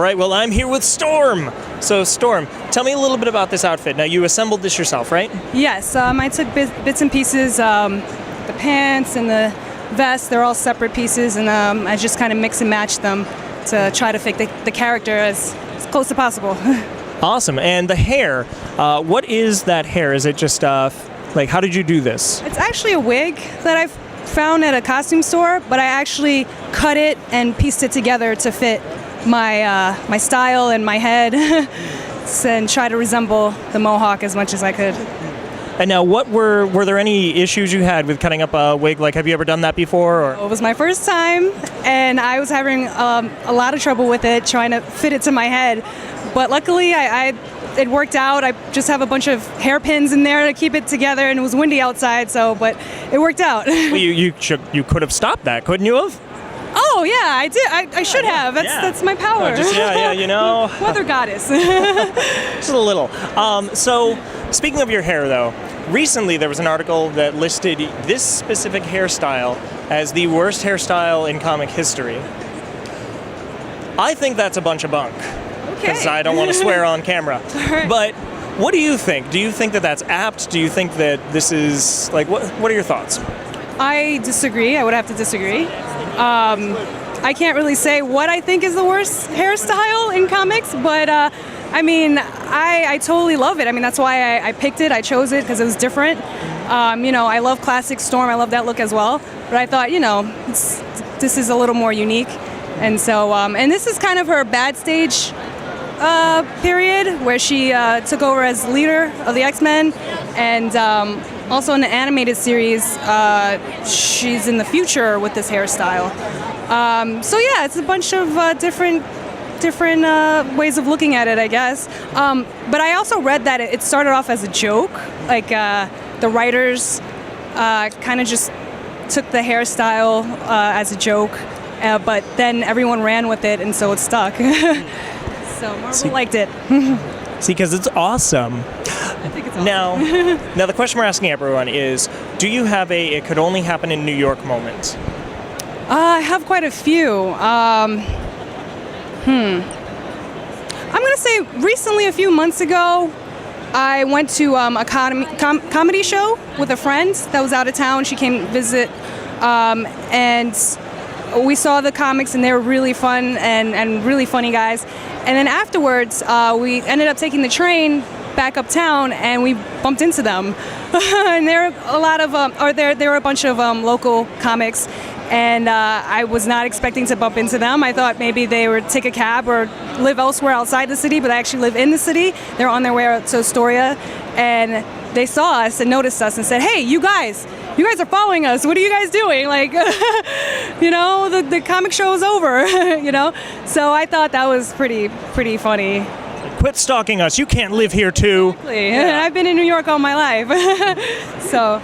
right, well, I'm here with Storm. So, Storm, tell me a little bit about this outfit. Now, you assembled this yourself, right? Yes, I took bits and pieces, the pants and the vest, they're all separate pieces, and I just kind of mix and match them to try to fit the character as close as possible. Awesome. And the hair, what is that hair? Is it just, like, how did you do this? It's actually a wig that I've found at a costume store, but I actually cut it and pieced it together to fit my style and my head and try to resemble the mohawk as much as I could. And now, were there any issues you had with cutting up a wig? Like, have you ever done that before? Or? It was my first time, and I was having a lot of trouble with it, trying to fit it to my head. But luckily, it worked out. I just have a bunch of hairpins in there to keep it together, and it was windy outside, but it worked out. Well, you could have stopped that, couldn't you have? Oh yeah, I did. I should have. That's my power. You know. Weather goddess. Just a little. So, speaking of your hair, though, recently there was an article that listed this specific hairstyle as the worst hairstyle in comic history. I think that's a bunch of bunk. Because I don't want to swear on camera. Right. But what do you think? Do you think that that's apt? Do you think that this is, like, what are your thoughts? I disagree. I would have to disagree. I can't really say what I think is the worst hairstyle in comics, but I mean, I totally love it. I mean, that's why I picked it. I chose it because it was different. I love classic Storm. I love that look as well. But I thought, this is a little more unique. And so, and this is kind of her bad stage period where she took over as leader of the X-Men, and also in the animated series she's in the future with this hairstyle. So yeah, it's a bunch of different ways of looking at it, I guess. But I also read that it started off as a joke, like the writers kind of just took the hairstyle as a joke, but then everyone ran with it, and so it stuck. So Marvel liked it. See, because it's awesome. I think it's awesome. Now the question we're asking everyone is, do you have a "it could only happen in New York" moment? I have quite a few. I'm gonna say recently, a few months ago, I went to a comedy show with a friend that was out of town. She came visit, and we saw the comics, and they were really fun and really funny guys. And then afterwards, we ended up taking the train back uptown, and we bumped into them. And there were a lot of, there were a bunch of local comics, and I was not expecting to bump into them. I thought maybe they would take a cab or live elsewhere outside the city, but they actually live in the city. They're on their way to Astoria, and they saw us and noticed us and said, "Hey, you guys are following us. What are you guys doing? Like, the comic show is over." So I thought that was pretty funny. Quit stalking us. You can't live here too. Exactly. Yeah. I've been in New York all my life. So